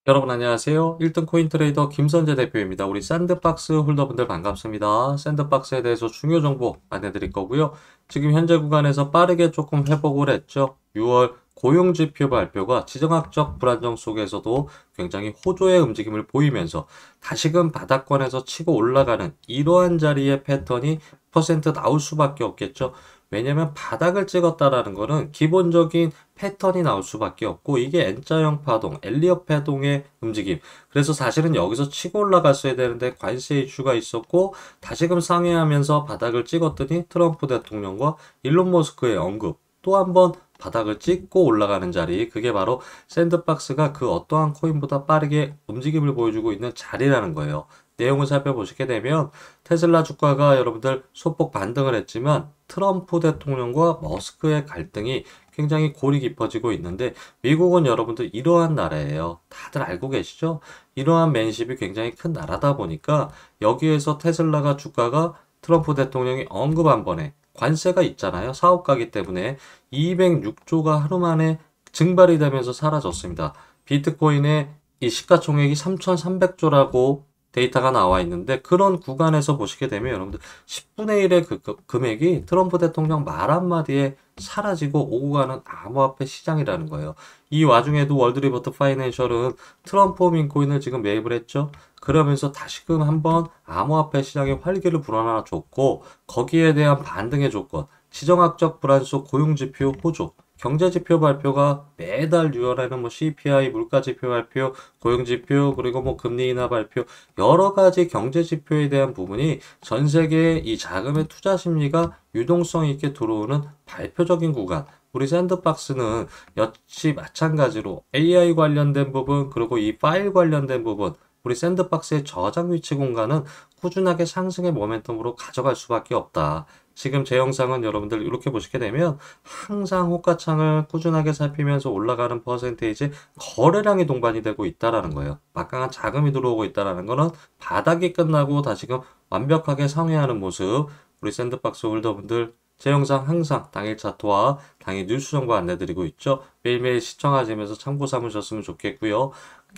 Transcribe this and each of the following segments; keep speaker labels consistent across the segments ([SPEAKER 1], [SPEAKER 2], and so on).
[SPEAKER 1] 여러분 안녕하세요. 1등 코인 트레이더 김선재 대표입니다. 우리 샌드박스 홀더분들 반갑습니다. 샌드박스에 대해서 중요 정보 안내드릴 거고요. 지금 현재 구간에서 빠르게 조금 회복을 했죠. 6월 고용지표 발표가 지정학적 불안정 속에서도 굉장히 호조의 움직임을 보이면서 다시금 바닥권에서 치고 올라가는 이러한 자리의 패턴이 퍼센트 나올 수밖에 없겠죠. 왜냐면 바닥을 찍었다라는 거는 기본적인 패턴이 나올 수밖에 없고 이게 N자형 파동, 엘리엇 파동의 움직임. 그래서 사실은 여기서 치고 올라갔어야 되는데 관세 이슈가 있었고 다시금 상회하면서 바닥을 찍었더니 트럼프 대통령과 일론 머스크의 언급 또 한 번 바닥을 찍고 올라가는 자리, 그게 바로 샌드박스가 그 어떠한 코인보다 빠르게 움직임을 보여주고 있는 자리라는 거예요. 내용을 살펴보시게 되면 테슬라 주가가 여러분들 소폭 반등을 했지만 트럼프 대통령과 머스크의 갈등이 굉장히 골이 깊어지고 있는데 미국은 여러분들 이러한 나라예요. 다들 알고 계시죠? 이러한 맨십이 굉장히 큰 나라다 보니까 여기에서 테슬라가 주가가 트럼프 대통령이 언급 한 번에 관세가 있잖아요. 사업가기 때문에 206조가 하루 만에 증발이 되면서 사라졌습니다. 비트코인의 이 시가총액이 3,300조라고 데이터가 나와 있는데 그런 구간에서 보시게 되면 여러분들 10분의 1의 금액이 트럼프 대통령 말 한마디에 사라지고 오고 가는 암호화폐 시장이라는 거예요. 이 와중에도 월드리버트 파이낸셜은 트럼프 민코인을 지금 매입을 했죠. 그러면서 다시금 한번 암호화폐 시장의 활기를 불어넣어 줬고 거기에 대한 반등의 조건, 지정학적 불안 속 고용지표 호조, 경제지표 발표가 매달 6월에는 뭐 CPI, 물가지표 발표, 고용지표, 그리고 뭐 금리 인하 발표, 여러 가지 경제지표에 대한 부분이 전 세계의 이 자금의 투자 심리가 유동성 있게 들어오는 발표적인 구간. 우리 샌드박스는 역시 마찬가지로 AI 관련된 부분, 그리고 이 파일 관련된 부분, 우리 샌드박스의 저장 위치 공간은 꾸준하게 상승의 모멘텀으로 가져갈 수밖에 없다. 지금 제 영상은 여러분들 이렇게 보시게 되면 항상 호가창을 꾸준하게 살피면서 올라가는 퍼센테이지 거래량이 동반이 되고 있다라는 거예요. 막강한 자금이 들어오고 있다라는 거는 바닥이 끝나고 다시금 완벽하게 상회하는 모습. 우리 샌드박스 홀더분들 제 영상 항상 당일 차트와 당일 뉴스 정보 안내드리고 있죠. 매일매일 시청하시면서 참고 삼으셨으면 좋겠고요.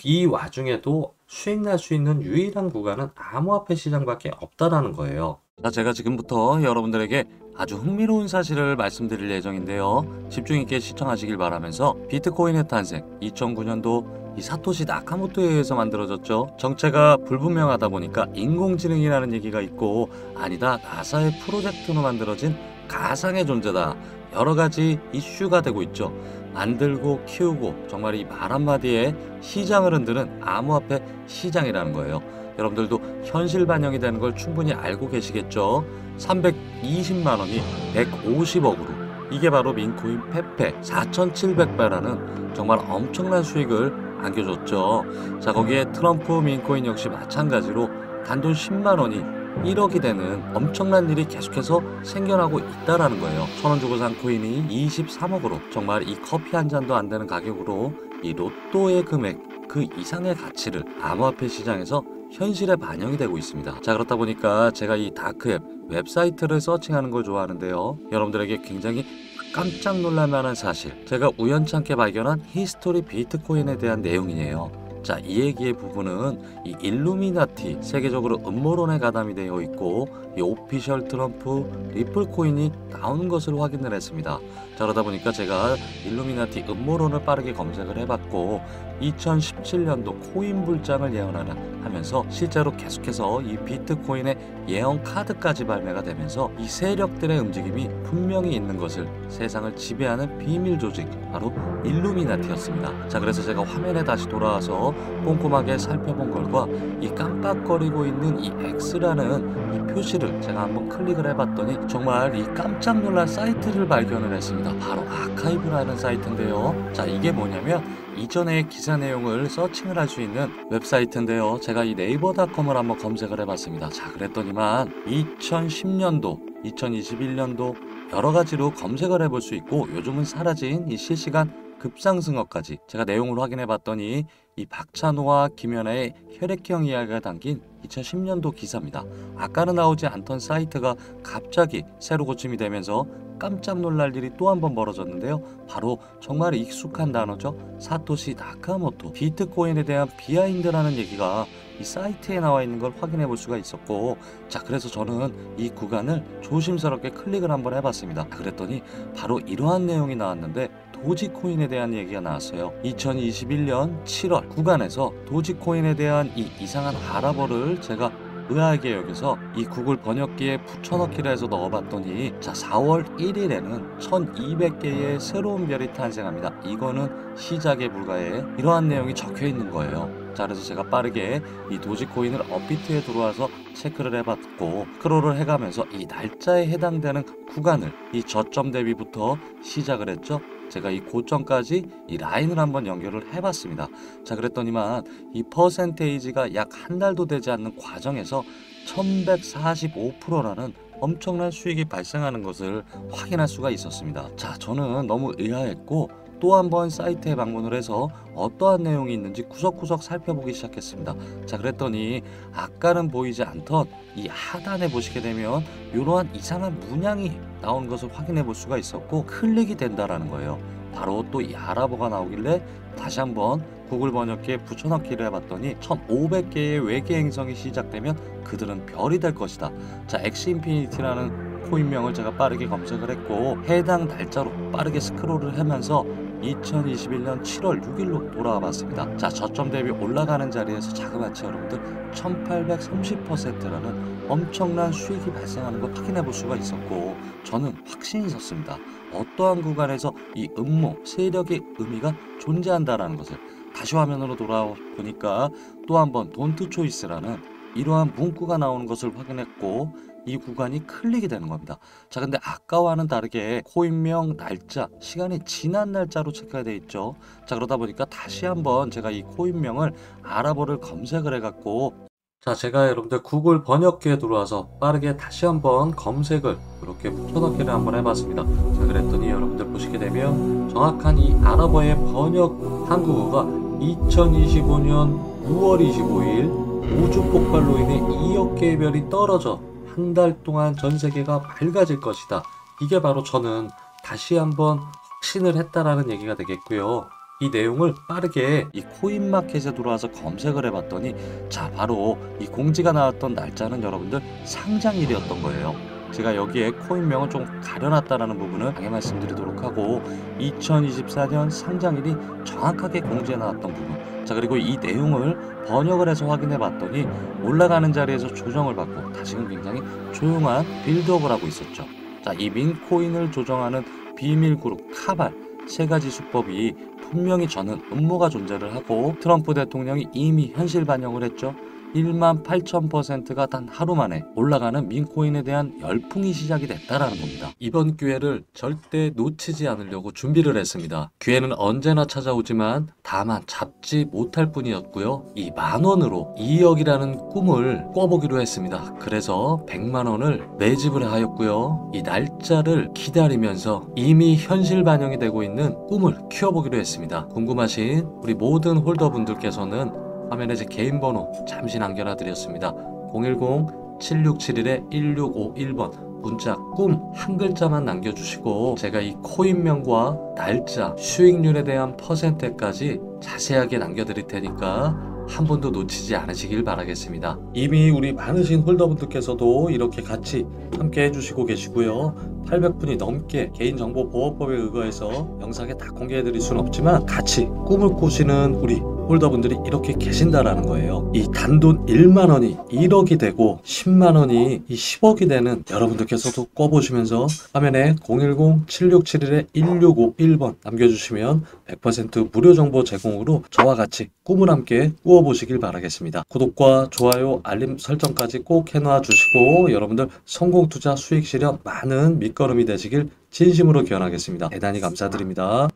[SPEAKER 1] 이 와중에도 수익 날 수 있는 유일한 구간은 암호화폐 시장밖에 없다라는 거예요. 자, 제가 지금부터 여러분들에게 아주 흥미로운 사실을 말씀드릴 예정인데요. 집중 있게 시청하시길 바라면서 비트코인의 탄생, 2009년도 이 사토시 나카모토에 의해서 만들어졌죠. 정체가 불분명하다 보니까 인공지능이라는 얘기가 있고 아니다, 나사의 프로젝트로 만들어진 가상의 존재다. 여러 가지 이슈가 되고 있죠. 만들고 키우고 정말 이 말 한마디에 시장을 흔드는 암호화폐 시장이라는 거예요. 여러분들도 현실 반영이 되는 걸 충분히 알고 계시겠죠? 320만 원이 150억으로, 이게 바로 민코인 페페 4,700배라는 정말 엄청난 수익을 안겨줬죠. 자, 거기에 트럼프 민코인 역시 마찬가지로 단돈 10만 원이 1억이 되는 엄청난 일이 계속해서 생겨나고 있다라는 거예요. 1,000원 주고 산 코인이 23억으로 정말 이 커피 한 잔도 안 되는 가격으로 이 로또의 금액 그 이상의 가치를 암호화폐 시장에서 현실에 반영이 되고 있습니다. 자, 그렇다 보니까 제가 이 다크웹 웹사이트를 서칭하는 걸 좋아하는데요. 여러분들에게 굉장히 깜짝 놀랄 만한 사실, 제가 우연찮게 발견한 히스토리 비트코인에 대한 내용이에요. 자, 이 얘기의 부분은 이 일루미나티 세계적으로 음모론에 가담이 되어 있고 이 오피셜 트럼프 리플 코인이 나오는 것을 확인을 했습니다. 자, 그러다 보니까 제가 일루미나티 음모론을 빠르게 검색을 해봤고 2017년도 코인 불장을 예언하는 하면서 실제로 계속해서 이 비트코인의 예언 카드까지 발매가 되면서 이 세력들의 움직임이 분명히 있는 것을 세상을 지배하는 비밀 조직, 바로 일루미나티였습니다. 자, 그래서 제가 화면에 다시 돌아와서 꼼꼼하게 살펴본 결과 이 깜빡거리고 있는 이 X라는 이 표시를 제가 한번 클릭을 해봤더니 정말 이 깜짝 놀란 사이트를 발견을 했습니다. 바로 아카이브라는 사이트인데요. 자, 이게 뭐냐면 이전의 기사 내용을 서칭을 할 수 있는 웹사이트인데요. 제가 이 네이버닷컴을 한번 검색을 해봤습니다. 자, 그랬더니만 2010년도, 2021년도 여러 가지로 검색을 해볼 수 있고 요즘은 사라진 이 실시간 급상승어까지 제가 내용을 확인해 봤더니 이 박찬호와 김연아의 혈액형 이야기가 담긴 2010년도 기사입니다. 아까는 나오지 않던 사이트가 갑자기 새로 고침이 되면서 깜짝 놀랄 일이 또 한 번 벌어졌는데요. 바로 정말 익숙한 단어죠. 사토시 나카모토. 비트코인에 대한 비하인드라는 얘기가 이 사이트에 나와 있는 걸 확인해 볼 수가 있었고, 자, 그래서 저는 이 구간을 조심스럽게 클릭을 한번 해봤습니다. 그랬더니 바로 이러한 내용이 나왔는데, 도지코인에 대한 얘기가 나왔어요. 2021년 7월 구간에서 도지코인에 대한 이 이상한 아랍어를 제가 의아하게 여기서 이 구글 번역기에 붙여넣기를 해서 넣어봤더니, 자, 4월 1일에는 1200개의 새로운 별이 탄생합니다. 이거는 시작에 불과해. 이러한 내용이 적혀 있는 거예요. 자, 그래서 제가 빠르게 이 도지코인을 업비트에 들어와서 체크를 해봤고, 스크롤을 해가면서 이 날짜에 해당되는 구간을 이 저점 대비부터 시작을 했죠. 제가 이 고점까지 이 라인을 한번 연결을 해봤습니다. 자, 그랬더니만 이 퍼센테이지가 약 한 달도 되지 않는 과정에서 1145%라는 엄청난 수익이 발생하는 것을 확인할 수가 있었습니다. 자, 저는 너무 의아했고 또 한 번 사이트에 방문을 해서 어떠한 내용이 있는지 구석구석 살펴보기 시작했습니다. 자, 그랬더니 아까는 보이지 않던 이 하단에 보시게 되면 이러한 이상한 문양이 나오는 것을 확인해 볼 수가 있었고, 클릭이 된다라는 거예요. 바로 또 이 아랍어가 나오길래 다시 한번 구글 번역기에 붙여넣기를 해봤더니 1500개의 외계 행성이 시작되면 그들은 별이 될 것이다. 자, 엑스인피니티라는 코인명을 제가 빠르게 검색을 했고, 해당 날짜로 빠르게 스크롤을 하면서 2021년 7월 6일로 돌아와 봤습니다. 자, 저점 대비 올라가는 자리에서 자그마치 여러분들 1830%라는 엄청난 수익이 발생하는 걸 확인해 볼 수가 있었고, 저는 확신이 섰습니다. 어떠한 구간에서 이 음모, 세력의 의미가 존재한다라는 것을 다시 화면으로 돌아와 보니까 또 한번 돈트 초이스라는 이러한 문구가 나오는 것을 확인했고, 이 구간이 클릭이 되는 겁니다. 자, 근데 아까와는 다르게 코인명, 날짜, 시간이 지난 날짜로 체크가 되어 있죠. 자, 그러다 보니까 다시 한번 제가 이 코인명을 아랍어를 검색을 해갖고, 자, 제가 여러분들 구글 번역기에 들어와서 빠르게 다시 한번 검색을 이렇게 붙여넣기를 한번 해봤습니다. 자, 그랬더니 여러분들 보시게 되면 정확한 이 아랍어의 번역 한국어가 2025년 6월 25일 우주 폭발로 인해 2억 개의 별이 떨어져 한 달 동안 전 세계가 밝아질 것이다. 이게 바로 저는 다시 한번 확신을 했다라는 얘기가 되겠고요. 이 내용을 빠르게 이 코인마켓에 들어와서 검색을 해봤더니, 자, 바로 이 공지가 나왔던 날짜는 여러분들 상장일이었던 거예요. 제가 여기에 코인명을 좀 가려놨다라는 부분을 강해 말씀드리도록 하고, 2024년 상장일이 정확하게 공지에 나왔던 부분, 자, 그리고 이 내용을 번역을 해서 확인해 봤더니 올라가는 자리에서 조정을 받고 다시금 굉장히 조용한 빌드업을 하고 있었죠. 자, 이 민코인을 조정하는 비밀 그룹 카발 세 가지 수법이 분명히 저는 음모가 존재를 하고, 트럼프 대통령이 이미 현실 반영을 했죠. 18,000%가 단 하루 만에 올라가는 민코인에 대한 열풍이 시작이 됐다라는 겁니다. 이번 기회를 절대 놓치지 않으려고 준비를 했습니다. 기회는 언제나 찾아오지만 다만 잡지 못할 뿐이었고요. 이 10,000원으로 2억이라는 꿈을 꿔보기로 했습니다. 그래서 100만원을 매집을 하였고요. 이 날짜를 기다리면서 이미 현실 반영이 되고 있는 꿈을 키워보기로 했습니다. 궁금하신 우리 모든 홀더분들께서는 화면에 제 개인 번호 잠시 남겨놔 드렸습니다. 010-7671-1651번 문자 꿈 한 글자만 남겨주시고, 제가 이 코인명과 날짜, 수익률에 대한 퍼센트까지 자세하게 남겨드릴 테니까 한 번도 놓치지 않으시길 바라겠습니다. 이미 우리 많으신 홀더분들께서도 이렇게 같이 함께 해주시고 계시고요. 800분이 넘게 개인정보보호법에 의거해서 영상에 다 공개해드릴 수는 없지만 같이 꿈을 꾸시는 우리 홀더분들이 이렇게 계신다라는 거예요. 이 단돈 1만원이 1억이 되고 10만원이 이 10억이 되는 여러분들께서도 꿔보시면서 화면에 010-7671-1651번 남겨주시면 100% 무료 정보 제공으로 저와 같이 꿈을 함께 꾸어보시길 바라겠습니다. 구독과 좋아요, 알림 설정까지 꼭 해놔 주시고, 여러분들 성공 투자 수익 실현 많은 밑거름이 되시길 진심으로 기원하겠습니다. 대단히 감사드립니다.